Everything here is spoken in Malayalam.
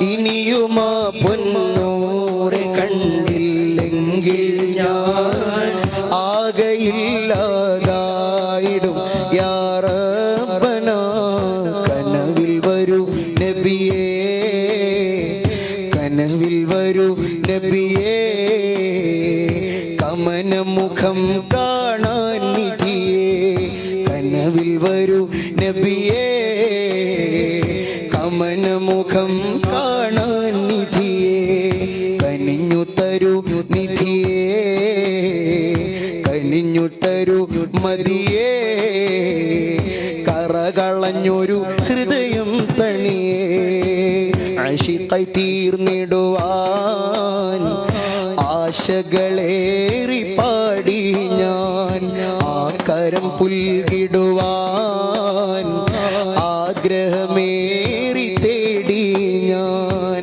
ഇനിയുമാ പൊന്നൂറെ കണ്ടില്ലെങ്കിൽ ഞാൻ ആകയില്ലാതായിടും യാ റബ്ബനാ. കനവിൽ വരൂ നബിയേ, കനവിൽ വരൂ നബിയേ, കമനമുഖം കാണാൻ നിധിയേ. കനവിൽ വരൂ നബിയേ, കമനമുഖം കാണാൻ നിധിയേ. കനിഞ്ഞു തരൂ നിധിയേ, കനിഞ്ഞു തരൂ മതിയേ. കറകളഞ്ഞൊരു ഹൃദയം തണിയേ. ആശിഖായി തീർന്നിടുവാൻ ആശകളേറി പാടി ഞാൻ. ആ കരം പുൽകിടുവാൻ ആഗ്രഹമേറി തേടി ഞാൻ.